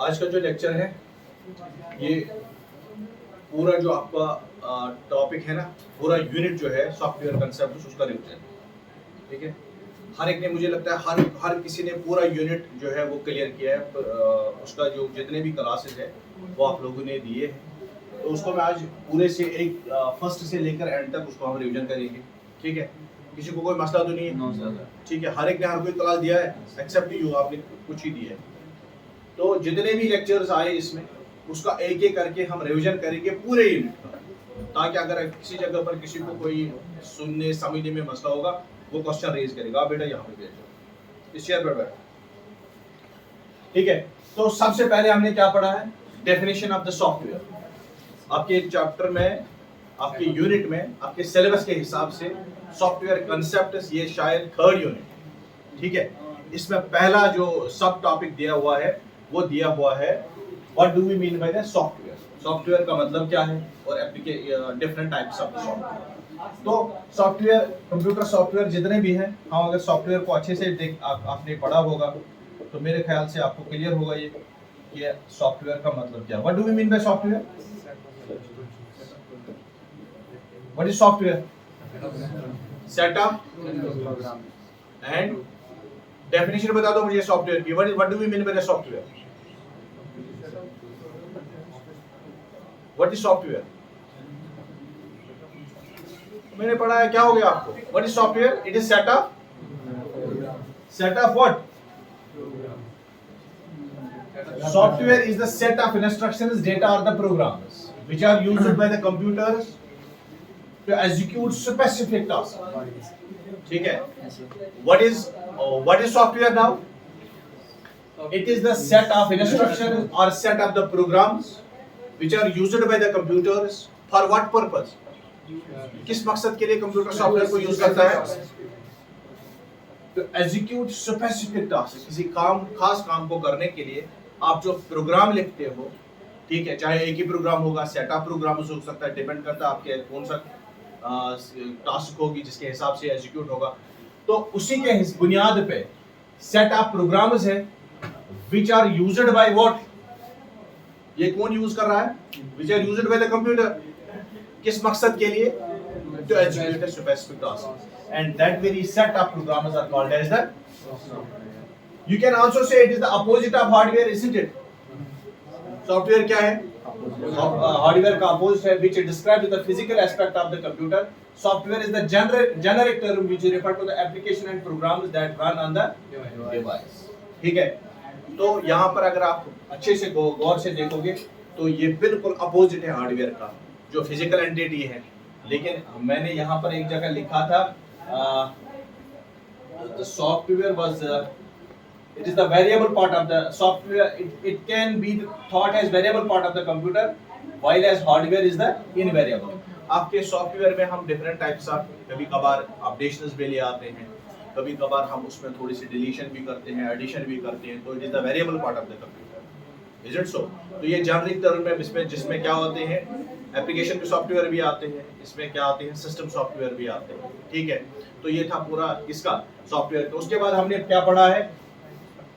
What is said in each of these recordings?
आज का जो लेक्चर है ये पूरा जो आपका टॉपिक है ना, पूरा यूनिट जो है सॉफ्टवेयर कंसेप्ट उसका रिवीजन, ठीक है। हर एक ने, मुझे लगता है हर किसी ने पूरा यूनिट जो है वो क्लियर किया है। उसका जो जितने भी क्लासेस है वो आप लोगों ने दिए हैं, तो उसको मैं आज पूरे से एक फर्स्ट से लेकर एंड तक उसको हम रिवीजन करेंगे, ठीक है। किसी को कोई मसला तो नहीं है? ठीक है, हर एक ने हर कोई क्लास दिया है एक्सेप्ट यू, आपने कुछ ही दिया है। तो जितने भी लेक्चर्स आए इसमें उसका एक एक करके हम रिवीजन करेंगे पूरे यूनिट का, ताकि अगर किसी जगह पर किसी को कोई सुनने समझने में मसला होगा वो क्वेश्चन रेज करेगा। आप बेटा यहाँ पे भेजो इस शेयर पर बैठ, ठीक है। तो सबसे पहले हमने क्या पढ़ा है, डेफिनेशन ऑफ द सॉफ्टवेयर। आपके चैप्टर में, आपके यूनिट में, आपके सिलेबस के हिसाब से सॉफ्टवेयर कंसेप्ट, ये शायद थर्ड यूनिट, ठीक है। इसमें पहला जो सब टॉपिक दिया हुआ है वो दिया हुआ है what do we mean by the software. Software का मतलब क्या है और डिफरेंट टाइप्स ऑफ सॉफ्टवेयर। तो सॉफ्टवेयर, कंप्यूटर सॉफ्टवेयर जितने भी हैं, हम अगर सॉफ्टवेयर को अच्छे से आपने पढ़ा होगा तो मेरे ख्याल से आपको क्लियर होगा ये कि सॉफ्टवेयर का मतलब क्या है। What do we mean by software? What is software? Setup and definition बता दो मुझे सॉफ्टवेयर की। What do we mean by the software? What is software? मैंने पढ़ा है, क्या हो गया आपको? What is software? It is setup, setup what? Software is the set of instructions, data or the programs which are used by the computers to execute specific tasks. ठीक है? What is software now? It is the set of instructions or set of the programs which are used by the computers for what purpose? किस मकसद के लिए computer software को use करता है? To execute specific tasks, किसी काम, खास काम को करने के लिए आप जो प्रोग्राम लिखते हो, ठीक है, चाहे एक ही प्रोग्राम होगा, सेटअप प्रोग्राम हो सकता है, डिपेंड करता है आपके कौन सा टास्क होगी जिसके हिसाब से एग्जीक्यूट होगा। तो उसी के बुनियाद पे सेट ऑफ प्रोग्राम्स है which are used by what. ये कौन यूज कर रहा है? Which are used by the computer. किस मकसद के लिए? To execute a specific task, and that very set of programs are called as the. You can also say it is the opposite of hardware, isn't it? Software क्या है? Hardware का opposite है, which describes the physical aspect of the computer. Software is the generic term which refer to the application and programs that run on the device. ठीक है? तो यहाँ पर अगर आप अच्छे से गौर से देखोगे तो ये बिल्कुल opposite है हार्डवेयर का, जो फिजिकल एंटिटी है। लेकिन मैंने यहाँ पर एक जगह लिखा था, the software was it is the variable part of the software. It can be thought as variable part of the computer, while as hardware is the invariable. आपके सॉफ्टवेयर में हम डिफरेंट टाइप्स ऑफ, कभी कभार updations भी ले आते हैं, कभी कभार हम उसमें थोड़ी सी डिलीशन भी करते हैं, एडिशन भी करते हैं, तो it is the variable part of the computer, is it सो? तो ये जेनरिक टर्म है, जिसमें क्या होते हैं, एप्लीकेशन के सॉफ्टवेयर भी आते हैं, इसमें क्या आते हैं, सिस्टम सॉफ्टवेयर भी आते हैं, ठीक है। तो ये था पूरा इसका सॉफ्टवेयर। तो उसके बाद हमने क्या पढ़ा है?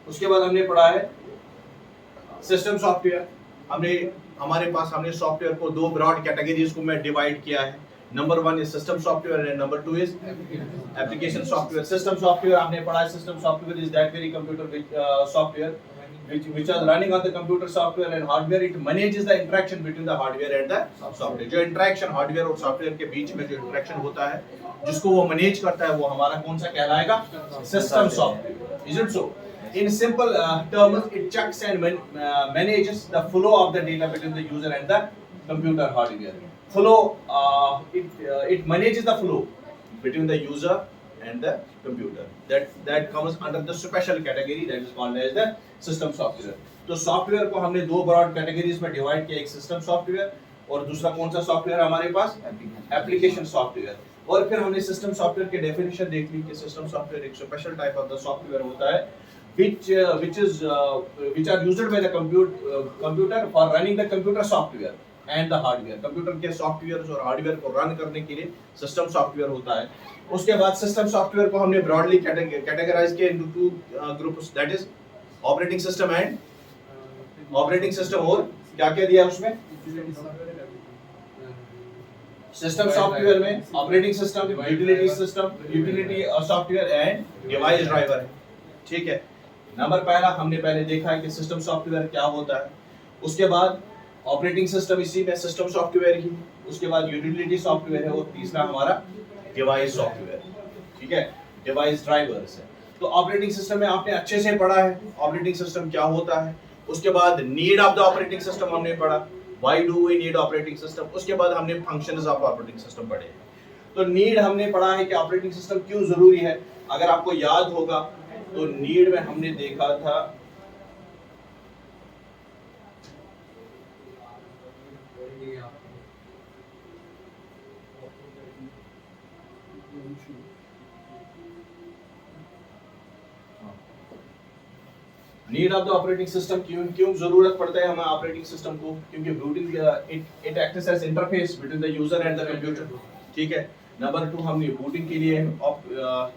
उसके बाद हमने पढ़ा है सिस्टम सॉफ्टवेयर। हमने सॉफ्टवेयर को दो ब्रॉड कैटेगरीज को मैं डिवाइड किया है। Number 1 is system software and number 2 is application software. System software आपने पढ़ा है, system software is that very computer software which are running on the computer software and hardware. It manages the interaction between the hardware and the software. जो interaction hardware और software के बीच में जो interaction होता है, जिसको वो मैनेज करता है, वो हमारा कौन सा कहलाएगा? System software, is it so? In simple terms, it checks and manages the flow of the data between the user and the computer hardware. Flow, it manages the flow between the user and the computer. That comes under the special category that is called as the system software. तो software को हमने दो broad categories में divide किया, एक system software और दूसरा कौन सा सॉफ्टवेयर हमारे पास? Application software. और फिर हमने सिस्टम सॉफ्टवेयर की डेफिनेशन देख ली कि सिस्टम सॉफ्टवेयर एक special type of the software होता है which are used by the computer for running the computer software and the hardware. Computer के सॉफ्टवेयर और हार्डवेयर को रन करने के लिए सिस्टम सॉफ्टवेयर होता है। उसके बाद सिस्टम सॉफ्टवेयर को हमने ब्रॉडली कैटेगराइज किया into 2 groups, that is operating system and operating system और क्या क्या दिया उसमें? सिस्टम सॉफ्टवेयर में operating system, utility system, utility software and device driver है। ठीक है, नंबर पहला हमने पहले देखा है कि सिस्टम सॉफ्टवेयर क्या होता है। उसके बाद ऑपरेटिंग सिस्टम इसी में सिस्टम सॉफ्टवेयर ही, उसके बाद यूटिलिटी सॉफ्टवेयर है और तीसरा हमारा डिवाइस सॉफ्टवेयर। ठीक है, डिवाइस ड्राइवर्स है। तो ऑपरेटिंग सिस्टम में आपने अच्छे से पढ़ा है ऑपरेटिंग सिस्टम क्या होता है। उसके बाद need of the operating system हमने पढ़ा, why do we need operating system. उसके बाद हमने फंक्शंस ऑफ ऑपरेटिंग सिस्टम पढ़े। तो नीड हमने पढ़ा है कि ऑपरेटिंग सिस्टम क्यों जरूरी है। अगर आपको याद होगा तो नीड में हमने देखा था need of the operating system क्यों जरूरत पड़ता है हमें ऑपरेटिंग सिस्टम को, क्योंकि booting it acts as interface between the user and the computer. ठीक है, नंबर 2 हमने बूटिंग के लिए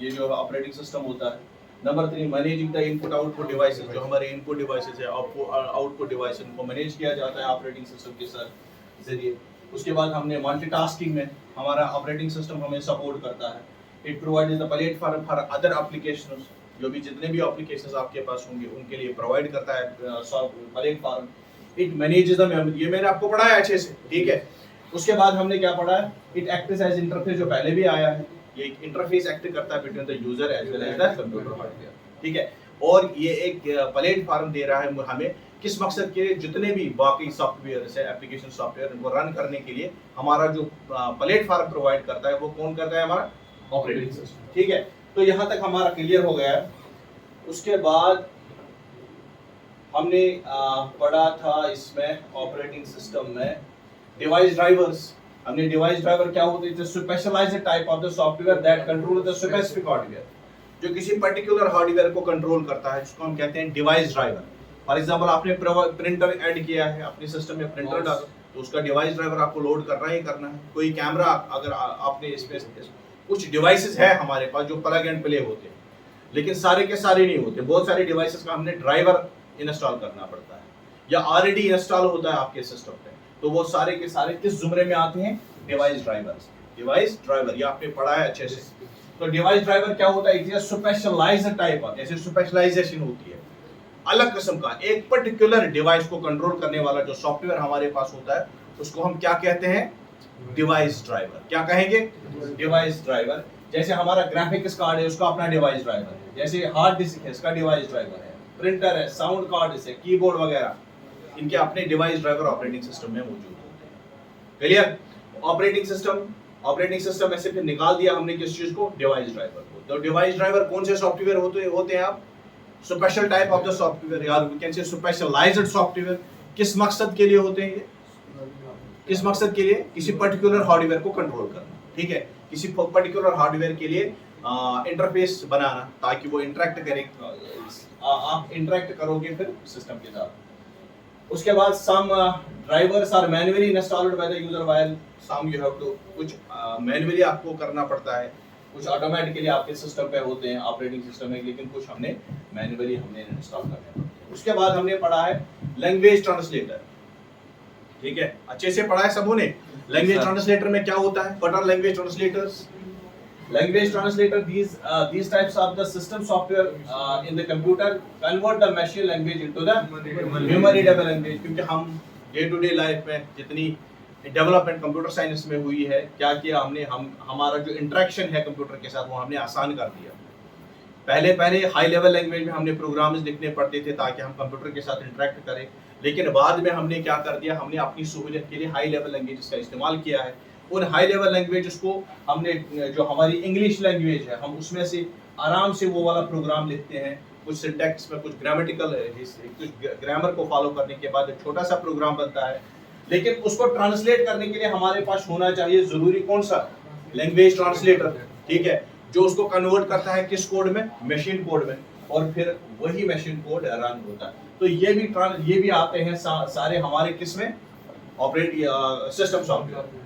ये जो ऑपरेटिंग सिस्टम होता है। Number 3 managing the input output devices, जो हमारे इनपुट डिवाइसेस है आउटपुट डिवाइस को मैनेज किया जाता है ऑपरेटिंग सिस्टम के साथ जरिए। उसके बाद हमने मल्टीटास्किंग में हमारा ऑपरेटिंग सिस्टम हमें सपोर्ट करता है। It provides the platform for other applications, जो भी जितने भी एप्लीकेशंस आपके पास होंगे उनके लिए प्रोवाइड करता है platform. It manages the memory, ये मैंने आपको पढ़ाया अच्छे से। ठीक है, उसके बाद हमने क्या पढ़ा है? इट एक्ट्स एज इंटरफेस, जो पहले भी आया है। ये एक इंटरफेस एक्ट करता है between the user as well as the computer hardware. ठीक है, और ये एक प्लेटफॉर्म दे रहा है हमें किस मकसद के लिए, जितने भी बाकी सॉफ्टवेयर है एप्लीकेशन सॉफ्टवेयर उनको रन करने के लिए हमारा जो प्लेटफॉर्म प्रोवाइड करता है वो कौन करता है? हमारा ऑपरेटिंग सिस्टम। ठीक है, तो यहाँ तक हमारा क्लियर हो गया है। उसके बाद हमने पढ़ा था इसमें ऑपरेटिंग सिस्टम में डिवाइस ड्राइवर्स। हमने डिवाइस ड्राइवर क्या होते हैं? Specialized type of the software that control the specific hardware, जो किसी पर्टिकुलर हार्डवेयर को कंट्रोल करता है, जिसको हम कहते हैं डिवाइस ड्राइवर। फॉर एग्जांपल आपने प्रिंटर ऐड किया है अपने सिस्टम में, प्रिंटर डाला तो उसका डिवाइस ड्राइवर आपको लोड करना ही करना है। कोई कैमरा, अगर आपने इसमें कुछ डिवाइसेस है हमारे पास जो प्लग एंड प्ले होते हैं, लेकिन सारे के सारे नहीं होते। बहुत सारे डिवाइसेस का हमने ड्राइवर इंस्टॉल करना पड़ता है या ऑलरेडी इंस्टॉल होता है आपके सिस्टम पे, तो वो सारे के सारे किस जुमरे में आते हैं? Device drivers. डिवाइस ड्राइवर ये आपने पढ़ा है अच्छे से। तो डिवाइस ड्राइवर क्या होता है? It is specialized type of, जैसे स्पेशलाइजेशन होती है अलग किस्म का, एक पर्टिकुलर डिवाइस को कंट्रोल करने वाला जो सॉफ्टवेयर हमारे पास होता है उसको हम क्या कहते हैं? Device driver. क्या कहेंगे? Device driver. जैसे हमारा ग्राफिक्स कार्ड है उसका अपना डिवाइस ड्राइवर है, जैसे हार्ड डिस्क है इसका डिवाइस ड्राइवर है, प्रिंटर है, साउंड कार्ड है, कीबोर्ड वगैरह, इनके अपने डिवाइस ड्राइवर ऑपरेटिंग सिस्टम में मौजूद होते हैं। क्लियर? ऑपरेटिंग सिस्टम ऐसे फिर निकाल दिया हमने किस चीज को? डिवाइस ड्राइवर को। तो डिवाइस ड्राइवर कौन से सॉफ्टवेयर होते हैं? आप special type of the software, या we can say specialized software. किस मकसद के लिए होते हैं ये? किस मकसद के लिए? किसी पर्टिकुलर हार्डवेयर को कंट्रोल करना। ठीक है, किसी पर्टिकुलर हार्डवेयर के लिए इंटरफेस बनाना ताकि वो इंटरेक्ट करे, आप इंटरेक्ट करोगे फिर सिस्टम के साथ। उसके बाद some drivers are manually installed by the user while some you have to, कुछ मैन्युअली आपको करना पड़ता है, कुछ ऑटोमेटिकली आपके सिस्टम पे होते हैं ऑपरेटिंग सिस्टम में, लेकिन कुछ हमने मैन्युअली इंस्टॉल करने पड़ते हैं। उसके बाद हमने पढ़ा है लैंग्वेज ट्रांसलेटर। ठीक है, अच्छे से पढ़ा है सबों ने। लैंग्वेज ट्रांसलेटर में क्या होता है? What are language translators? Language translator, these types of the system software in the computer convert the machine language into the memory-able language। क्योंकि हम डे टू डे लाइफ में जितनी डेवलपमेंट कंप्यूटर साइंस में हुई है, क्या किया हमने, हमारा जो इंटरेक्शन है कंप्यूटर के साथ वो हमने आसान कर दिया। पहले हाई लेवल लैंग्वेज में हमने प्रोग्राम्स लिखने पड़ते थे ताकि हम कंप्यूटर के साथ इंटरेक्ट करें, लेकिन बाद में हमने क्या कर दिया? हमने अपनी सहूलियत के लिए हाई लेवल लैंग्वेज का इस्तेमाल किया है। उन हाई लेवल लैंग्वेजेस को हमने, जो हमारी इंग्लिश लैंग्वेज है, हम उसमें से आराम से वो वाला प्रोग्राम लिखते हैं। कुछ सिंटैक्स में, कुछ ग्रामेटिकल, कुछ ग्रामर को फॉलो करने के बाद एक छोटा सा प्रोग्राम बनता है, लेकिन उसको ट्रांसलेट करने के लिए हमारे पास होना चाहिए जरूरी कौन सा? Language translator. ठीक है, जो उसको कन्वर्ट करता है किस कोड में? मशीन कोड में, और फिर वही मशीन कोड रन होता है। तो ये भी आते हैं सारे हमारे किस में? System software.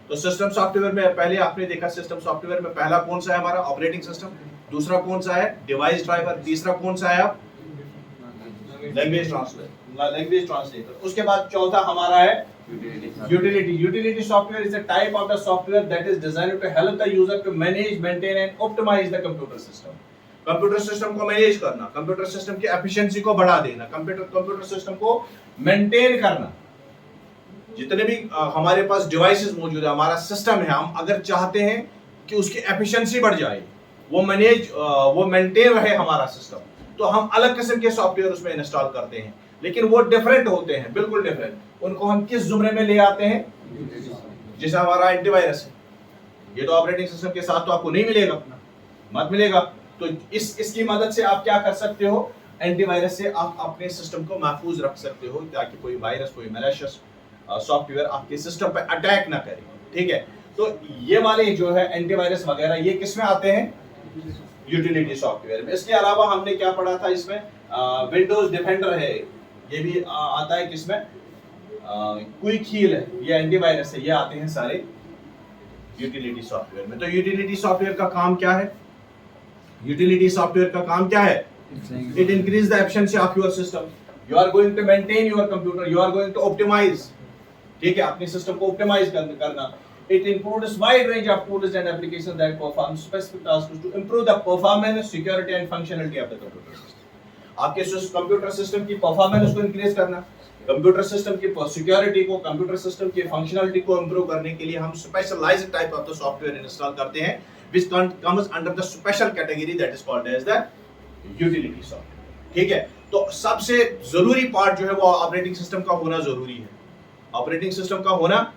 तो सिस्टम सॉफ्टवेयर में पहले आपने देखा, सिस्टम सॉफ्टवेयर में पहला कौन सा है? हमारा ऑपरेटिंग सिस्टम। दूसरा कौन सा है? Device driver. तीसरा कौन सा है? आप लैंग्वेज लैंग्वेज ट्रांसलेटर। उसके बाद चौथा हमारा है utility. Utility software is a type of the software that is designed to help the user to manage, maintain and optimize the computer system. Computer system को मैनेज करना, कंप्यूटर सिस्टम की efficiency को बढ़ा देना, कंप्यूटर सिस्टम को maintain करना। जितने भी हमारे पास डिवाइसेस मौजूद है, हमारा सिस्टम है, हम अगर चाहते हैं कि उसकी एफिशिएंसी बढ़ जाए, वो मेंटेन रहे हमारा सिस्टम, तो हम अलग किस्म के सॉफ्टवेयर उसमें इंस्टॉल करते हैं, लेकिन वो डिफरेंट होते हैं, बिल्कुल डिफरेंट। उनको हम किस जुमरे में ले आते हैं? जैसे हमारा एंटीवायरस है, ये तो ऑपरेटिंग सिस्टम के साथ तो आपको नहीं मिलेगा, मत मिलेगा। तो इसकी मदद से आप क्या कर सकते हो? एंटीवायरस से आप अपने सिस्टम को महफूज रख सकते हो, ताकि कोई वायरस, कोई मैलिशियस सॉफ्टवेयर आपके सिस्टम पे अटैक ना करे। ठीक है, तो ये वाले जो है एंटीवायरस वगैरह, ये किस में आते हैं? यूटिलिटी सॉफ्टवेयर में। इसके अलावा हमने क्या पढ़ा था इसमें? विंडोज डिफेंडर है, ये भी आता है किसमें? क्विक हील है, ये एंटीवायरस है, ये आते हैं सारे यूटिलिटी सॉफ्टवेयर में। तो यूटिलिटी सॉफ्टवेयर का काम क्या है? यूटिलिटी सॉफ्टवेयर का काम क्या है? It increase the efficiency of your system. You are going to maintain your computer, you are going to optimize. ठीक है, अपने सिस्टम को ऑप्टिमाइज करना। It includes wide range of tools and applications that perform specific tasks to improve the performance, security and functionality of the computer system. आपके computer system की performance को increase करना, computer system की security को, computer system की functionality को improve करने के लिए हम specialized type of the software install करते हैं, which comes under the special category that is called as the utility software। ठीक है, तो सबसे जरूरी पार्ट जो है वो ऑपरेटिंग सिस्टम का होना जरूरी है। ऑपरेटिंग सिस्टम का होना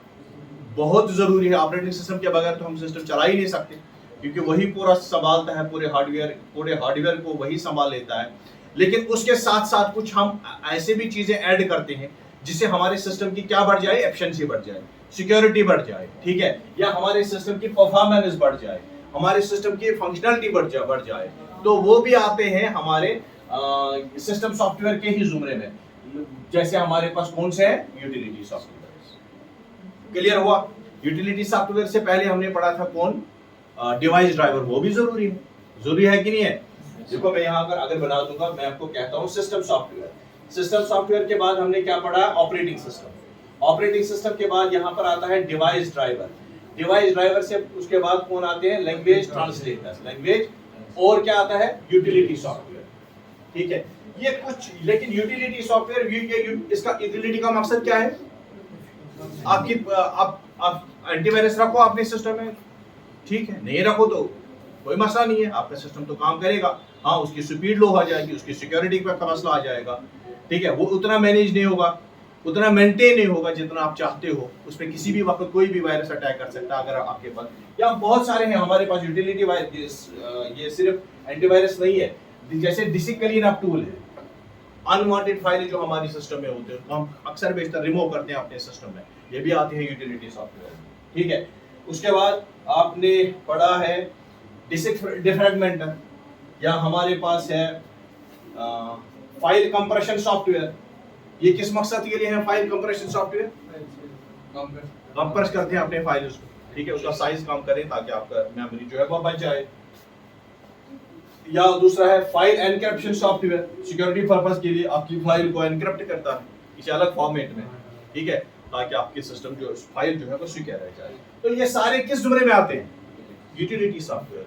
बहुत जरूरी है। ऑपरेटिंग सिस्टम के बगैर तो हम सिस्टम चला ही नहीं सकते, क्योंकि वही पूरा संभालता है, पूरे हार्डवेयर को वही संभाल लेता है। लेकिन उसके साथ साथ कुछ हम ऐसे भी चीजें ऐड करते हैं जिससे हमारे सिस्टम की क्या बढ़ जाए? एफिशिएंसी बढ़ जाए, सिक्योरिटी बढ़ जाए। ठीक है, या हमारे सिस्टम की परफॉर्मेंस बढ़ जाए, हमारे सिस्टम की फंक्शनलिटी बढ़ जाए, तो वो भी आते हैं हमारे सिस्टम सॉफ्टवेयर के ही जुमरे में। जैसे हमारे पास कौन से है? Utility software. क्लियर हुआ? यूटिलिटी सॉफ्टवेयर से पहले हमने पढ़ा था कौन? Device driver. वो भी जरूरी है कि नहीं है? देखो मैं यहाँ अगर बना दूंगा, मैं आपको कहता हूँ सिस्टम सॉफ्टवेयर। सिस्टम सॉफ्टवेयर के बाद हमने क्या पढ़ा? Operating system. ऑपरेटिंग सिस्टम के बाद यहाँ पर आता है डिवाइस ड्राइवर। डिवाइस ड्राइवर से उसके बाद कौन आते हैं? लैंग्वेज ट्रांसलेटर, लैंग्वेज, और क्या आता है? Utility software. ठीक है, ये कुछ, लेकिन यूटिलिटी सॉफ्टवेयर, इसका यूटिलिटी का मकसद क्या है? आपकी आप एंटीवायरस रखो अपने सिस्टम में, ठीक है, नहीं रखो तो कोई मसला नहीं है, आपका सिस्टम तो काम करेगा। हाँ, उसकी स्पीड लो आ जाएगी, उसकी सिक्योरिटी का मसला आ जाएगा। ठीक है, वो उतना मैनेज नहीं होगा, उतना मेंटेन नहीं होगा जितना आप चाहते हो। उसमें किसी भी वक्त कोई भी वायरस अटैक कर सकता है। अगर आपके पास, या बहुत सारे हैं हमारे पास यूटिलिटी वायरस, ये सिर्फ एंटीवायरस नहीं है। जैसे डिस्क क्लीन अप टूल है, अनवांटेड फाइलें जो हमारी सिस्टम में होते हैं हम अक्सर बेशतर रिमूव करते हैं अपने सिस्टम में, ये भी आते हैं यूटिलिटी सॉफ्टवेयर। ठीक है, उसके बाद आपने पढ़ा है डिस्क डिफ्रैगमेंटर, या हमारे पास है फाइल कंप्रेशन सॉफ्टवेयर। ये किस मकसद के लिए है? फाइल कंप्रेशन सॉफ्टवेयर कंप्रेस करते हैं अपने फाइल्स को, ठीक है, उसका साइज कम करें ताकि आपका मेमोरी जो है वो बच जाए। या दूसरा है file encryption software, security purpose के लिए आपकी फाइल को एनक्रिप्ट करता है किसी अलग फॉर्मेट में, ठीक है, ताकि आपके सिस्टम जो फाइल जो है वो सिक्योर रह जाए। तो ये सारे किस जुमरे में आते हैं? Utility software.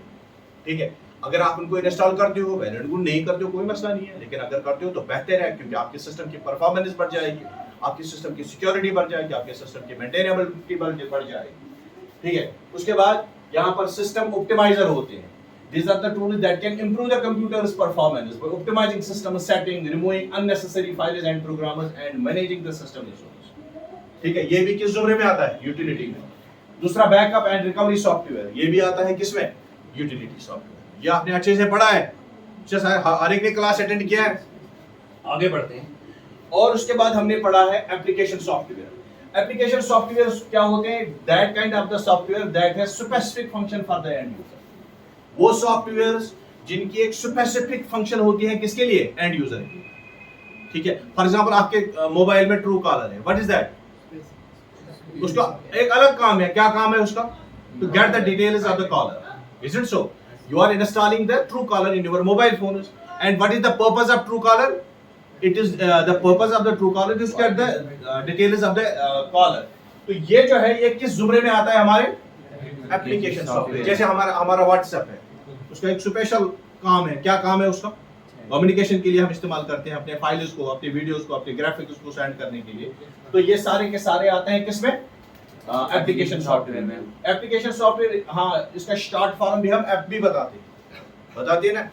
ठीक है, अगर आप उनको इंस्टॉल करते हो, वेल एंड गुड, नहीं करते हो कोई मसला नहीं है, लेकिन अगर करते हो तो बेहतर है, क्योंकि आपके सिस्टम की परफॉर्मेंस बढ़ जाएगी, आपके सिस्टम की सिक्योरिटी बढ़ जाएगी, आपके सिस्टम की मेंटेनेबिलिटी बढ़ जाएगी। ठीक है, उसके बाद यहाँ पर सिस्टम ऑप्टिमाइजर होते हैं। These are the tools that can improve the computer's performance by optimizing system setting, removing unnecessary files and programs, and managing the system resources. ठीक है, ये भी किस जुमरे में आता है? यूटिलिटी में। दूसरा बैकअप एंड रिकवरी सॉफ्टवेयर, ये भी आता है किसमें? Utility software. ये आपने अच्छे से पढ़ा है, हर एक ने क्लास अटेंड किया है। आगे बढ़ते हैं, और उसके बाद हमने पढ़ा है एप्लीकेशन सॉफ्टवेयर। एप्लीकेशन सॉफ्टवेयर क्या होते हैं? That kind of the software that has specific function for the end user. वो सॉफ्टवेयर्स जिनकी एक स्पेसिफिक फंक्शन होती है, किसके लिए? एंड यूजर की। ठीक है, फॉर एग्जांपल आपके मोबाइल में ट्रू कॉलर है, व्हाट इज दैट? उसका एक अलग काम है, क्या काम है उसका? To get the details of the caller, is it so? You are installing the Truecaller in your mobile phone, and what is the purpose of Truecaller? it is the purpose of the Truecaller is to get the details of the caller. तो ये जो है ये किस जुमरे में आता है हमारे एप्लीकेशन सॉफ्टवेयर। जैसे हमारा व्हाट्सएप है, उसका एक स्पेशल काम है। क्या काम है उसका? कम्युनिकेशन के लिए हम इस्तेमाल करते हैं अपने फाइल्स को, अपने वीडियोस को, अपने ग्राफिक्स को सेंड करने के लिए। तो ये सारे के सारे आते हैं किसमें? एप्लीकेशन सॉफ्टवेयर में। एप्लीकेशन सॉफ्टवेयर, हाँ, इसका शॉर्ट फॉर्म भी हम एफबी बताते हैं ना।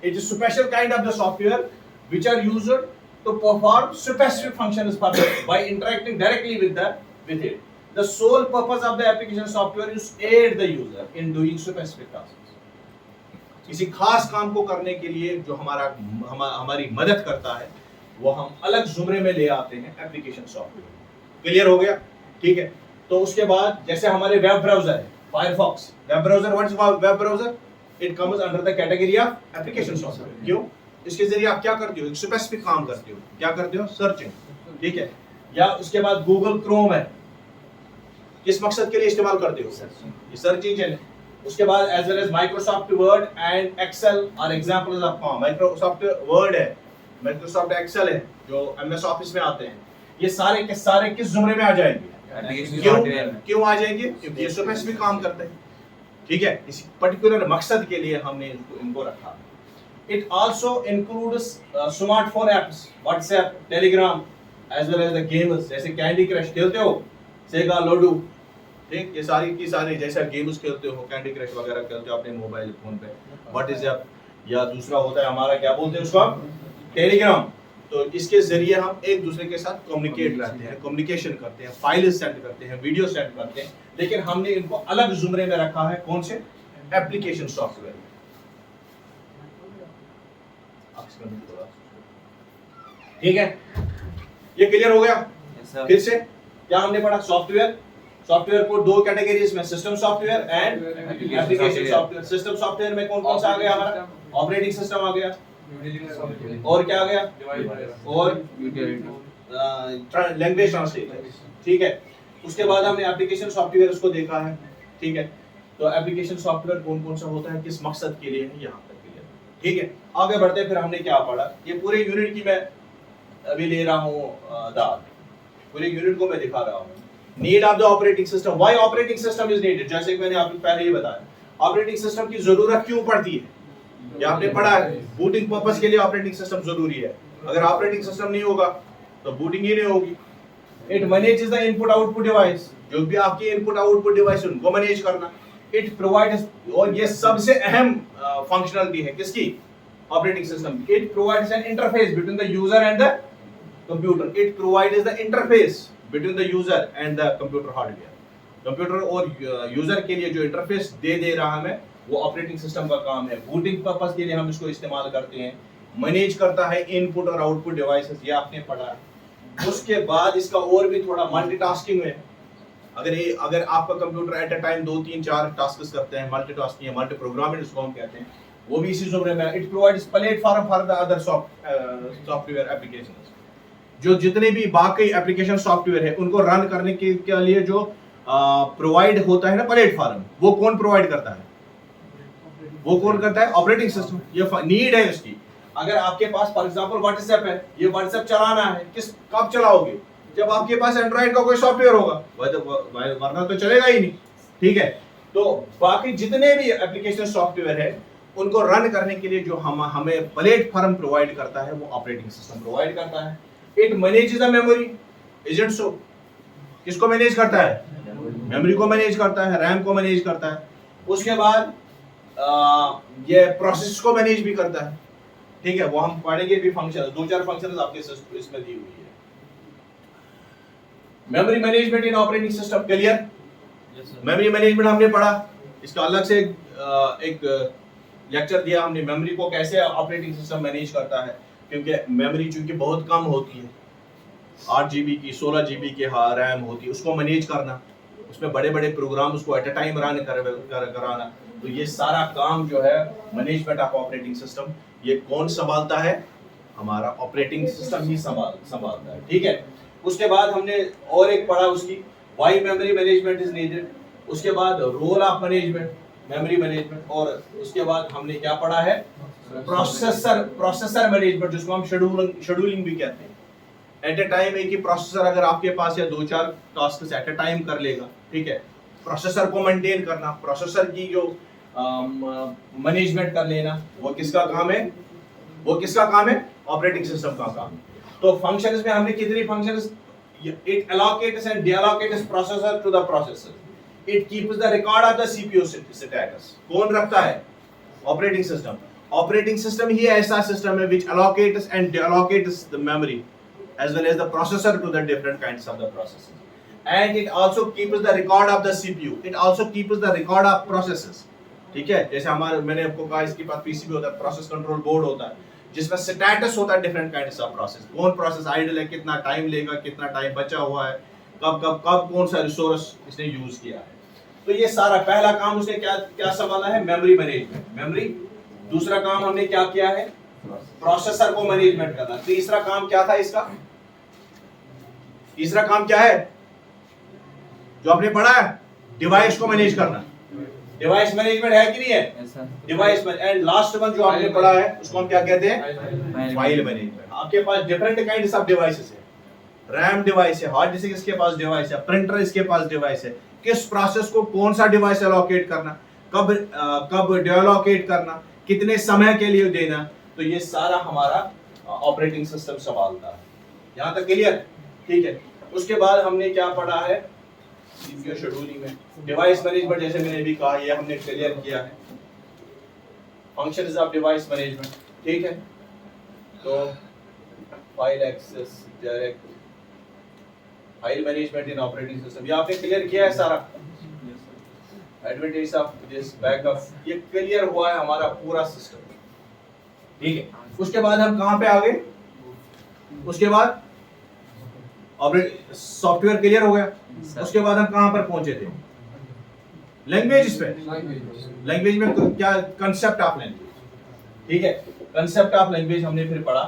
It is special kind of the software which are used to perform specific functions by interacting directly with it. The sole purpose of the application software is to aid the user in doing specific tasks. किसी खास काम को करने के लिए जो हमारी मदद करता है वो हम अलग जुमरे में ले आते हैं एप्लीकेशन सॉफ्टवेयर। क्लियर हो गया? ठीक है। तो उसके बाद जैसे हमारे वेब ब्राउजर है, Firefox web browser. What is web browser? It comes under the category of application software. क्यों? इसके जरिए आप क्या करते हो? एक स्पेसिफिक काम करते हो। क्या करते हो? सर्चिंग। ठीक है। या उसके बाद गूगल क्रोम है, किस मकसद के लिए इस्तेमाल करते हो? ये सर्च इंजन है। उसके बाद as well as Microsoft Word and Excel are examples of form. Microsoft Word है, माइक्रोसॉफ्ट एक्सेल है जो एमएस ऑफिस में आते हैं। ये सारे के सारे किस जुमरे में आ जाएंगे? क्यों आ जाएंगे? क्योंकि ये स्पेसिफिक काम करते हैं। ठीक है। इसी पर्टिकुलर मकसद के लिए हमने इनको रखा। It also includes smartphone apps, WhatsApp, Telegram, as well as the games जैसे कैंडी क्रश खेलते हो, सेगा लोडू, ठीक, ये सारी की सारी जैसा गेम्स खेलते हो, कैंडी क्रश वगैरह खेलते हो अपने मोबाइल फोन पे, WhatsApp, या दूसरा होता है हमारा क्या बोलते हैं उसको हम, टेलीग्राम। तो इसके जरिए हम एक दूसरे के साथ कम्युनिकेट करते हैं, कम्युनिकेशन करते हैं, फाइल सेंड करते हैं, वीडियो सेंड करते हैं। लेकिन हमने इनको अलग जुमरे में रखा है। कौन से? Application software. ठीक है, ये क्लियर हो गया? फिर से क्या हमने पढ़ा? सॉफ्टवेयर को दो कैटेगरीज में, system software and application software. System software में कौन कौन सा आ गया हमारा? ऑपरेटिंग सिस्टम आ गया, और क्या आ गया? और लैंग्वेज ट्रांसलेटर। ठीक है। उसके बाद हमने एप्लीकेशन सॉफ्टवेयर उसको देखा है। ठीक है। तो एप्लीकेशन सॉफ्टवेयर कौन कौन सा होता है, किस मकसद के लिए है, यहाँ तक क्लियर। ठीक है। आगे बढ़ते फिर हमने क्या पढ़ा। ये पूरे यूनिट की मैं अभी ले रहा हूँ दाद, पूरे यूनिट को मैं दिखा रहा हूँ। Need of the operating system, why operating system is needed. जैसे कि मैंने आपको पहले ही बताया, ऑपरेटिंग सिस्टम की जरूरत क्यों पड़ती है, ये आपने पढ़ा है। बूटिंग पर्पस के लिए ऑपरेटिंग सिस्टम जरूरी है। अगर ऑपरेटिंग सिस्टम नहीं होगा तो बूटिंग ही नहीं होगी। It manages the input output device, जो भी आपकी इनपुट आउटपुट डिवाइस उनको मैनेज करना। इट प्रोवाइड्स, और ये सबसे अहम फंक्शनलिटी है किसकी? Operating system. It provides N interface between the user and the computer. It provides the interface between the user and the computer hardware. Computer और user के लिए जो इंटरफेस दे रहा है वो ऑपरेटिंग सिस्टम का काम है। बूटिंग पर्पस के लिए हम इसको इस्तेमाल करते हैं। मैनेज करता है इनपुट और आउटपुट डिवाइसेस, ये आपने पढ़ा है। उसके बाद इसका और भी थोड़ा मल्टीटास्किंग है। अगर आपका computer at a time 2 3 4 task करते हैं, मल्टीटास्किंग या मल्टी प्रोग्रामिंग इसको हम कहते हैं, वो भी इसी जुमरे में। It provides platform for the other software applications. जो जितने भी बाकी एप्लीकेशन सॉफ्टवेयर है उनको रन करने के लिए जो प्रोवाइड होता है ना प्लेटफॉर्म, वो कौन प्रोवाइड करता है? वो कौन करता है? Operating system. ये नीड है इसकी। अगर आपके पास फॉर एग्जांपल व्हाट्सएप है, ये व्हाट्सएप चलाना है, कब चलाओगे? जब आपके पास एंड्रॉइड का कोई सॉफ्टवेयर होगा, वरना तो चलेगा ही नहीं। ठीक है। तो बाकी जितने भी एप्लीकेशन सॉफ्टवेयर है उनको रन करने के लिए जो हमें प्लेटफॉर्म प्रोवाइड करता है वो ऑपरेटिंग सिस्टम प्रोवाइड करता है। It manages the memory, isn't so? किसको मैनेज करता है? मेमोरी को मैनेज करता है, रैम को मैनेज करता है। उसके बाद ये प्रोसेस को मैनेज भी करता है। ठीक है। वो हम पढ़ेंगे भी फंक्शन, 2-4 फंक्शंस आपके इसमें दी हुई है। Memory management in operating system, clear? Memory management हमने पढ़ा, इसका अलग से एक लेक्चर दिया हमने। मेमोरी को कैसे ऑपरेटिंग सिस्टम मैनेज करता है, क्योंकि मेमोरी चूंकि बहुत कम होती है, 8 GB की 16 GB की रैम होती है, उसको मैनेज करना, उसमें बड़े बड़े प्रोग्राम उसको एट अ टाइम रन कराना। तो ये सारा काम जो है मैनेजमेंट ऑफ ऑपरेटिंग सिस्टम, ये कौन संभालता है? हमारा ऑपरेटिंग सिस्टम ही संभालता है। ठीक है। उसके बाद हमने और एक पढ़ा उसकी, why memory management is needed. उसके बाद role of management, memory management, और उसके बाद हमने क्या पढ़ा है? प्रोसेसर मैनेजमेंट, जिसको हम शेड्यूलिंग भी कहते हैं। एट ए टाइम एक ही प्रोसेसर अगर आपके पास या 2-4 टास्क एट ए टाइम कर लेगा, ठीक है, प्रोसेसर को मेंटेन करना, प्रोसेसर की जो मैनेजमेंट कर लेना, वो किसका काम है? वो किसका काम है? ऑपरेटिंग सिस्टम का काम। तो फंक्शंस में हमने कितनी functions? It allocates and deallocates processor to the processor. It keeps the record of the CPU status. कौन रखता है? Operating system. ऑपरेटिंग सिस्टम ही ऐसा सिस्टम है which allocates and deallocates the memory as well as the processor to the different kinds of the processors. And it also keeps the record of the CPU. It also keeps the record of processes. ठीक है, जैसे हमारे मैंने आपको कहा इसके पास PCB होता है, प्रोसेस कंट्रोल बोर्ड होता है, जिसमें स्टेटस होता है डिफरेंट काइंड्स ऑफ प्रोसेस। कौन प्रोसेस आइडल है, कितना टाइम लेगा, कितना टाइम बचा हुआ है, कब कौन सा रिसोर्स इसने यूज किया है। तो ये सारा पहला काम उसने क्या संभाला है? Memory management, memory. दूसरा काम हमने क्या किया है? प्रोसेसर को मैनेजमेंट करना। तीसरा काम क्या था इसका? तीसरा काम क्या है जो आपने पढ़ा है? डिवाइस को मैनेज करना। डिवाइस मैनेजमेंट है कि नहीं है? डिवाइस एंड लास्ट वन जो आपने पढ़ा है उसको हम क्या कहते हैं? File management. आपके पास डिफरेंट काइंड्स ऑफ डिवाइसेस है। रैम डिवाइस है, हार्ड डिस्क इसके पास डिवाइस है, प्रिंटर इसके पास डिवाइस है। किस प्रोसेस को कौन सा डिवाइस एलोकेट करना, कब डिएलोकेट करना, कितने समय के लिए देना, तो ये सारा हमारा ऑपरेटिंग सिस्टम संभालता है। यहाँ तक क्लियर? ठीक है। उसके बाद हमने क्या पढ़ा है? सीपीयू शेड्यूलिंग में डिवाइस मैनेजमेंट, जैसे मैंने भी कहा, ये हमने क्लियर किया है। फंक्शंस ऑफ डिवाइस मैनेजमेंट, ठीक है। तो file access, direct file management in operating system, ये आपने क्लियर किया है सारा। एडवांटेज ऑफ दिस बैकअप, ये क्लियर हुआ है हमारा पूरा सिस्टम, ठीक है। उसके बाद हम कहां पे आ गए? उसके बाद सॉफ्टवेयर क्लियर हो गया। उसके बाद हम कहां पर पहुंचे थे? लैंग्वेज पे। लैंग्वेज में क्या? कंसेप्ट ऑफ लैंग्वेज, ठीक है। कंसेप्ट ऑफ लैंग्वेज हमने फिर पढ़ा।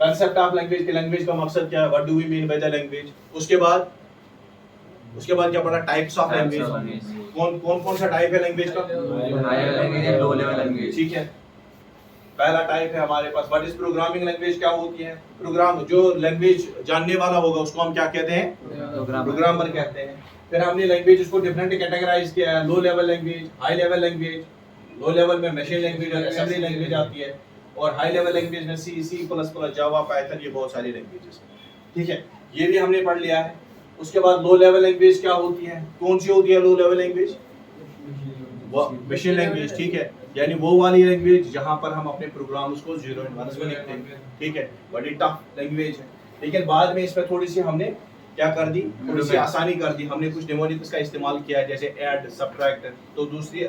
कंसेप्ट ऑफ लैंग्वेज के लैंग्वेज का मकसद क्या है? What do we mean by the language. उसके बाद क्या पढ़ा? Types of language. कौन सा टाइप है लैंग्वेज का? High level language, low level language, ठीक है। पहला टाइप है हमारे पास व्हाट इज प्रोग्रामिंग लैंग्वेज। क्या होती है? प्रोग्राम, जो लैंग्वेज जानने वाला होगा उसको हम क्या कहते हैं? प्रोग्रामर कहते हैं। फिर हमने लैंग्वेज उसको डिफरेंट कैटेगराइज किया है। लो level language, high level language. Low level में मशीन लैंग्वेज और असेंबली लैंग्वेज आती है, और हाई लेवल लैंग्वेज में सी, सी प्लस प्लस, जावा, पाइथन, ये बहुत सारी लैंग्वेजेस, ठीक है। ये भी हमने पढ़ लिया है। उसके बाद लो लेवल लैंग्वेज क्या होती है? कौन सी होती है लो लेवल लैंग्वेज? मशीन लैंग्वेज, ठीक है। यानी वो वाली लैंग्वेज जहां पर हम अपने प्रोग्राम्स को 0 और 1 में लिखते हैं, ठीक है। बड़ी टफ लैंग्वेज है, लेकिन बाद में इस पर थोड़ी सी हमने क्या कर दी? थोड़ी सी आसानी कर दी। हमने कुछ निमोनिक्स का इस्तेमाल किया है, जैसे ऐड, सब्ट्रैक्ट। तो दूसरी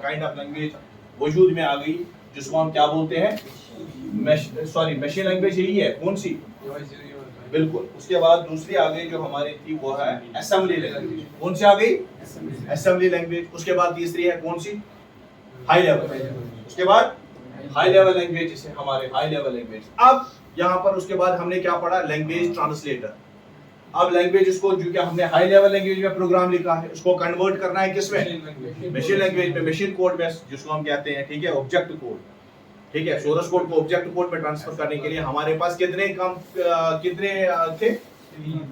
काइंड ऑफ लैंग्वेज वजूद में आ गई, जिसको हम क्या बोलते हैं? मशीन लैंग्वेज यही है। कौन सी? बिल्कुल। उसके बाद दूसरी आ गई जो हमारी थी, वो है असेंबली लैंग्वेज। कौन सी आ गई? Assembly language. उसके बाद तीसरी है कौन सी? High level. उसके बाद हाई लेवल लैंग्वेज, जिसे हमारे हाई लेवल लैंग्वेज। अब यहाँ पर उसके बाद हमने क्या पढ़ा? Language translator. अब लैंग्वेज उसको, जो कि हमने हाई लेवल लैंग्वेज में प्रोग्राम लिखा है, उसको कन्वर्ट करना है किसमें? मशीन लैंग्वेज में, मशीन कोड में, जिसको हम कहते हैं, ठीक है, ऑब्जेक्ट कोड, ठीक है। सोर्स कोड को ऑब्जेक्ट कोड में ट्रांसफर करने के लिए हमारे पास कितने थे?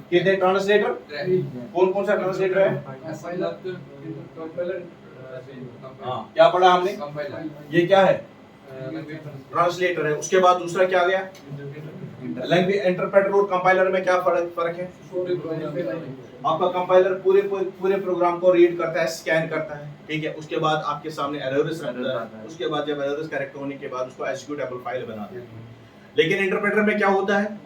कितने ट्रांसलेटर? कौन सा ट्रांसलेटर है? हाँ, क्या पढ़ा हमने? ये क्या है? ट्रांसलेटर है। उसके बाद दूसरा क्या आ गया? लैंग्वेज इंटरप्रेटर और कंपाइलर में क्या फर्क है? आपका कंपाइलर पूरे प्रोग्राम को रीड करता है, स्कैन करता है, ठीक है। उसके बाद आपके सामने एरर्स रखता है। उसके बाद जब एरर्स करेक्ट होने के बाद उसको एग्जीक्यूटेबल फाइल बनाते हैं। लेकिन इंटरप्रेटर में क्या होता है?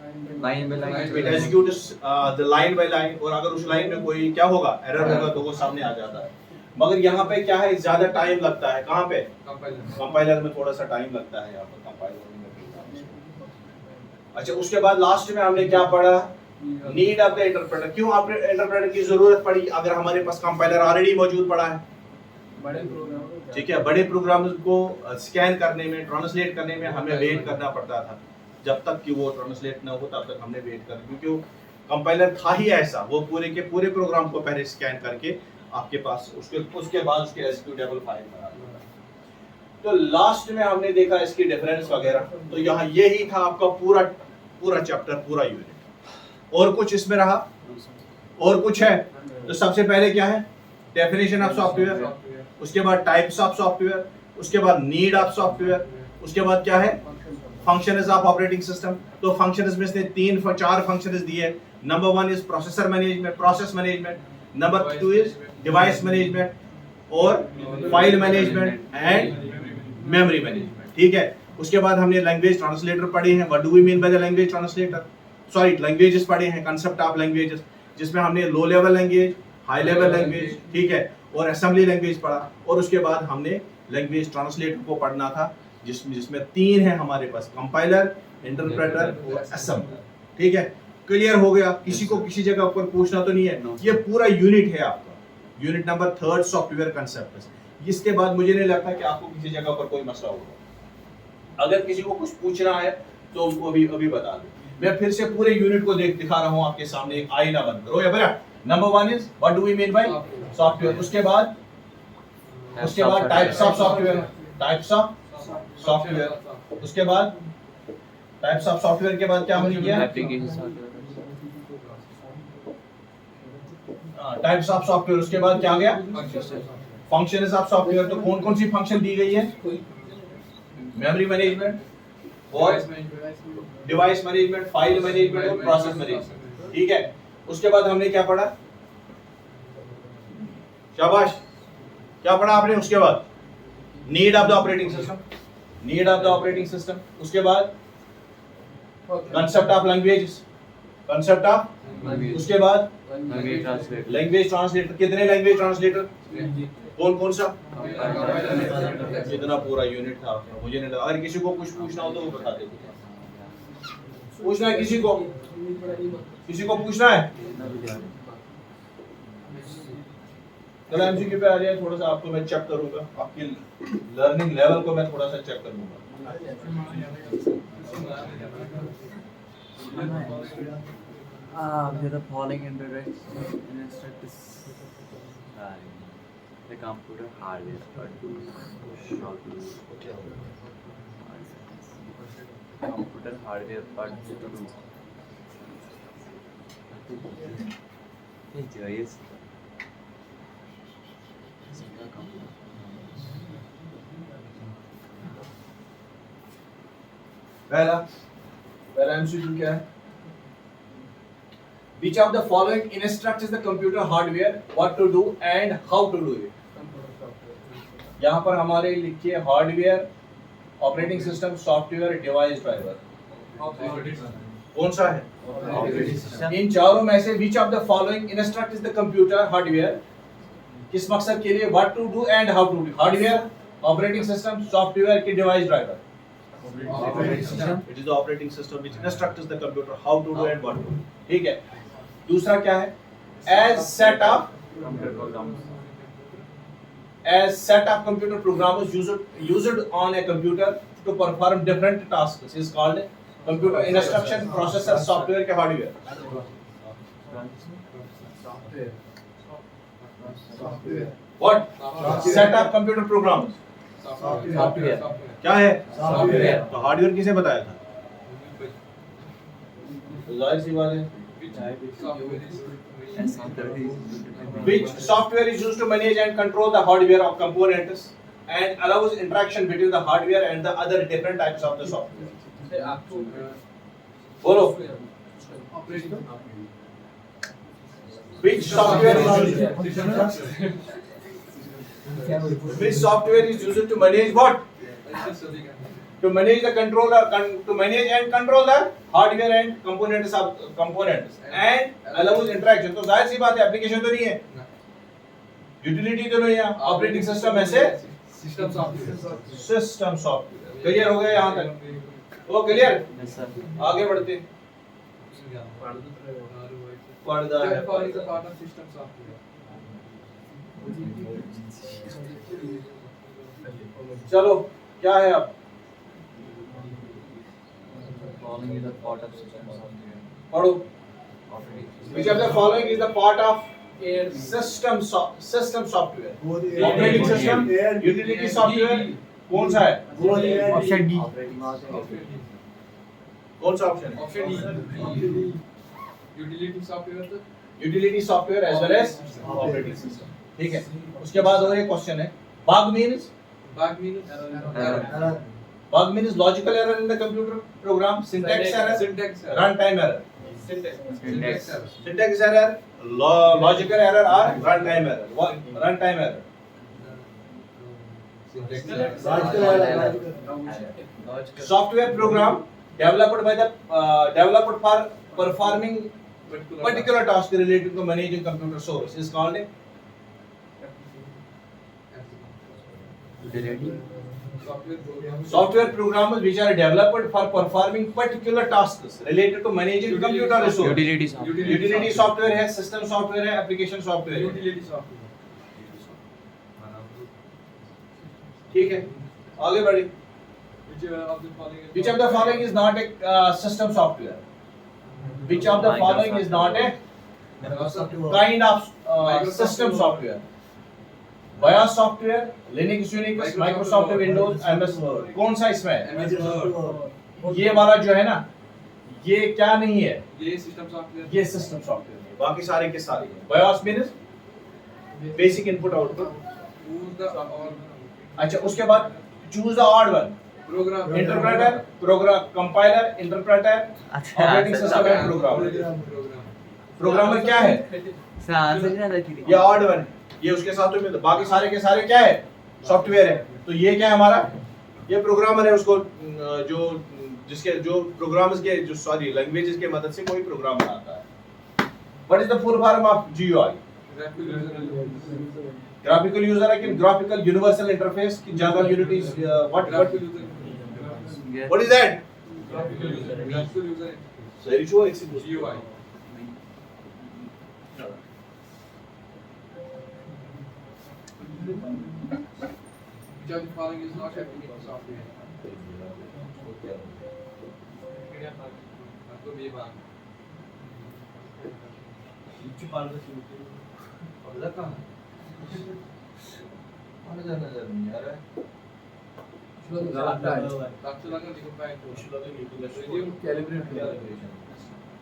Line by line, it executes the line by line, और अगर उस लाइन में कोई क्या होगा? एरर होगा तो वो सामने आ जाता है। मगर यहाँ पे क्या है? ज्यादा टाइम लगता है। कहाँ पे? कंपाइलर में थोड़ा सा टाइम लगता है यहाँ पर, कंपाइलर में। अच्छा, उसके बाद लास्ट में हमने क्या पढ़ा? Need of the interpreter. क्यों आपने इंटरप्रेटर की जरूरत पड़ी? अगर हमारे पास कंपाइलर ऑलरेडी मौजूद पड़ा है, बड़े प्रोग्राम, ठीक है। बड़े प्रोग्राम को स्कैन करने में, ट्रांसलेट करने में हमें वेट करना पड़ता था। जब तक कि वो ट्रांसलेट ना हो तब तक हमने वेट कर, क्योंकि कंपाइलर था ही ऐसा, वो पूरे के पूरे प्रोग्राम को पहले स्कैन करके आपके पास उसके बाद उसके एग्जीक्यूटेबल फाइल बना देता है। तो लास्ट में हमने देखा इसकी डिफरेंस वगैरह, तो यहाँ यही था आपका पूरा पूरा चैप्टर, पूरा यूनिट। और कुछ इसमें रहा और कुछ है? तो सबसे पहले क्या है? डेफिनेशन ऑफ सॉफ्टवेयर, उसके बाद टाइप्स ऑफ सॉफ्टवेयर, उसके बाद नीड ऑफ सॉफ्टवेयर, उसके बाद क्या है? Functions of operating system. तो फंक्शंस में से चार फंक्शंस दिए। Number 1 is processor management, process management, number 2 is device management और file management and memory management, ठीक है। उसके बाद हमने लैंग्वेज ट्रांसलेटर पढ़े हैं, what do we mean by the language translator, sorry languages पढ़े हैं, कांसेप्ट ऑफ लैंग्वेजेस, जिसमें हमने low level language, high level language, ठीक है, और असेंबली लैंग्वेज पढ़ा। और उसके बाद हमने लैंग्वेज ट्रांसलेटर को पढ़ना था, जिसमें 3 है हमारे पास, कंपाइलर, इंटरप्रेटर और असेंबलर, ठीक है। क्लियर हो गया? किसी को किसी जगह ऊपर पूछना तो नहीं है? ये पूरा यूनिट है आपका, यूनिट नंबर 3 सॉफ्टवेयर कंसेप्ट। इसके बाद मुझे नहीं लगता कि आपको किसी जगह पर कोई मसला होगा। अगर किसी को कुछ पूछना है तो उनको अभी बता दो। मैं फिर से पूरे यूनिट को दिखा रहा हूं आपके सामने, एक आईना बंद करो या बरा। Number 1 is what do we mean by software. उसके बाद types of software, types of software. उसके बाद टाइप्स ऑफ सॉफ्टवेयर के बाद क्या हमने किया? Types of software. उसके बाद क्या आ गया? Functions of software. तो कौन कौन सी फंक्शन दी गई है? मेमोरी मैनेजमेंट और डिवाइस मैनेजमेंट, फाइल मैनेजमेंट और प्रोसेस मैनेजमेंट, ठीक है। उसके बाद हमने क्या पढ़ा? शाबाश, क्या पढ़ा आपने? उसके बाद need of the operating system, need of the operating system. उसके बाद concept of languages, concept of, उसके बाद लैंग्वेज ट्रांसलेटर। कितने लैंग्वेज ट्रांसलेटर? कौन सा? कितना पूरा यूनिट था आपका, मुझे नहीं लगा। अगर किसी को कुछ पूछना हो तो वो बता दे। पूछना है किसी को? किसी को पूछना है? चलो एमसीक्यू पे आ जाए। थोड़ा सा आपको मैं चेक करूंगा, आपकी लर्निंग लेवल को मैं थोड़ा सा चेक करूंगा। The following instruct is the computer hardware part to how to computer hardware part to do. Yes. पहला एमसीक्यू क्या है? Which of the following instructs the computer hardware what to do and how to do it? यहाँ पर हमारे लिखिए hardware, operating system, software, device driver. कौन सा है? इन चारों में से which of the following instructs the computer hardware किस मकसद के लिए? what to do and how to do? Hardware, operating system, software की device driver. It is the operating system which instructs the computer how to do and what to do, ठीक है। दूसरा क्या है? as set of computer programs used on a computer to perform different tasks is called computer instruction processor software के hardware. what set of computer programs क्या है? तो hardware किसे बताया था? जाहिर सी बात है। Which software is used to manage and control the hardware of components and allows interaction between the hardware and the other different types of the software? बोलो। Which software is used to manage what? To manage the controller, to manage and control the hardware and components and allows interaction। तो जाहिर सी बात है application तो नहीं है, utility तो नहीं है, ऑपरेटिंग सिस्टम ऐसे सिस्टम सॉफ्टवेयर। क्लियर हो गया यहाँ तक? वो क्लियर? आगे बढ़ते। पर्दा है, चलो क्या है अब? पढ़ो। Which of the following is the part of system software? Operating system, utility software, कौन सा है? Option D. कौन सा ऑप्शन है? ऑप्शन डी यूटिलिटी सॉफ्टवेयर तो utility software as well as operating system. ठीक है, उसके बाद और एक क्वेश्चन है, bug means bug mean bug means logical error in the computer program, syntax error, syntax runtime error. Syntax Syntax error, logical error or runtime error. What? Runtime error. Software program developed by the developed for performing particular task related to managing computer source is called a software programs which are developed for performing particular tasks related to managing computer resource. Utility software है, system software है, application software है. Utility software ठीक है, आगे बढ़िए. which Which of of the following the following is not a system software? Which of the following is not a kind of system software? BIOS software, Linux, Unix, Microsoft Windows, MS Word. कौन सा इसमें है? MS Word ये वाला जो है ना, ये क्या नहीं है? ये सिस्टम सॉफ्टवेयर ये सिस्टम सॉफ्टवेयर है. बाकी सारे के सारे हैं. BIOS means basic input output. choose the or अच्छा, उसके बाद choose the odd one. program Interpreter, program, compiler, interpreter, operating system and programmer. Programmer क्या है? ये odd one. ये उसके साथ तो मिलता, बाकी सारे के सारे क्या है? सॉफ्टवेयर है. तो ये क्या है हमारा? ये प्रोग्रामर है, उसको जो जिसके जो प्रोग्राम्स के जो सॉरी लैंग्वेजेस के मदद से कोई प्रोग्राम बनाता है. What is the full form of GUI? Graphical user है कि ग्राफिकल यूनिवर्सल इंटरफेस की general unity what is that? सही छो एक GUI which of the following is not application software आपको भी बात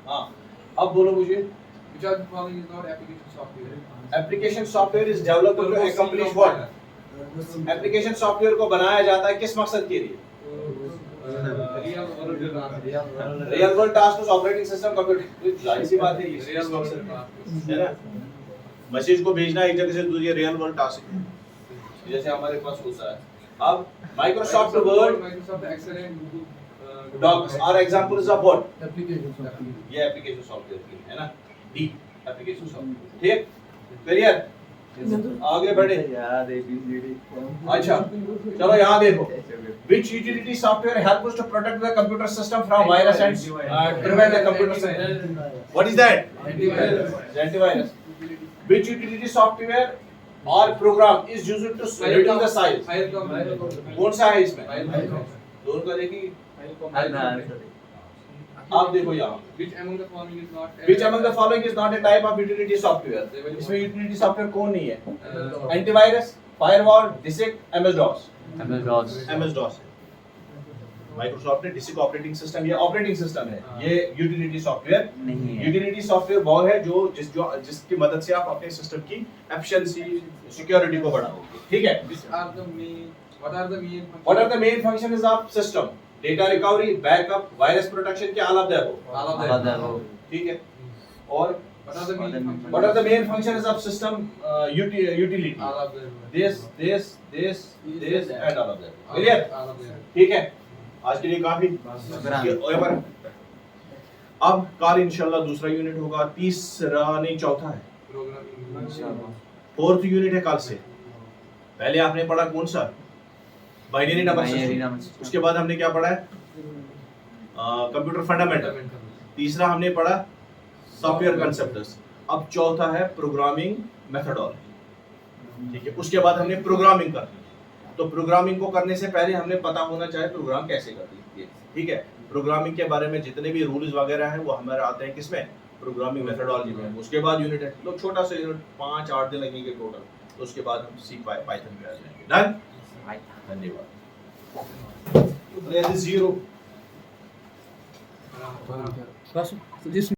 हाँ, अब बोलो मुझे. which of the following is not application software application software is developed to accomplish what? Application software को बनाया जाता है किस मकसद के लिए? Real world task operating system computer. जाहिर सी बात है, ये रियल मकसद है ना. मैसेज को भेजना एक जगह से दूसरी रियल वर्ल्ड टास्क है, जैसे हमारे पास होता है. अब Microsoft Word Microsoft Excel and Google Docs are examples of what? application software ये एप्लीकेशन सॉफ्टवेयर की है ना, डी एप्लीकेशन सॉफ्टवेयर. ठीक, क्लियर? आगे बढ़े. अच्छा, चलो यहाँ देखो. Which utility software helps to protect the computer system from virus and prevent the computer system? What is that? Antivirus. Antivirus. Which utility software or program is used to reduce the size? file com कौन सा है इसमें? file com दोनों का देखिए. file com आप देखो यहाँ. which among the following is not Which among the following is not a type of utility software? इसमें utility software कौन नहीं है? Antivirus, firewall, DISC, MS-DOS. MS-DOS. Microsoft ने डिस्क ऑपरेटिंग सिस्टम, ये ऑपरेटिंग सिस्टम है, ये यूटिलिटी सॉफ्टवेयर नहीं है. यूटिलिटी सॉफ्टवेयर वो है जो जिसकी मदद से आप अपने सिस्टम की एफिशिएंसी, सिक्योरिटी को बढ़ाओगे. ठीक है. what are the What are the main functions of system? Data recovery, backup, virus protection के all of the above. all of them ठीक है. और what are the main functions what are the main functions of system utility? all of them This and all of them. Clear? all of them ठीक है. आज के लिए काफी. अब कल इंशाल्लाह दूसरा यूनिट होगा, तीसरा नहीं चौथा है, programming फोर्थ यूनिट है कल से. पहले आपने पढ़ा कौन सा? Binary number system. उसके बाद हमने क्या पढ़ा है? Computer fundamental. तीसरा हमने पढ़ा सॉफ्टवेयर कंसेप्ट्स. अब चौथा है प्रोग्रामिंग मेथडोलॉजी. ठीक है. उसके बाद हमने प्रोग्रामिंग करनी है. तो प्रोग्रामिंग को करने से पहले हमने पता होना चाहिए प्रोग्राम कैसे करती है. ठीक है. प्रोग्रामिंग के बारे में जितने भी रूल्स वगैरह हैं वो हमारे आते हैं किसमें? प्रोग्रामिंग मेथडोलॉजी में. उसके बाद यूनिट है तो छोटा सा यूनिट 5-8 दिन लगेंगे टोटल. तो उसके बाद हम सी पाइथन पे आ जाएंगे. डन. धन्यवाद. There is zero. बस जिस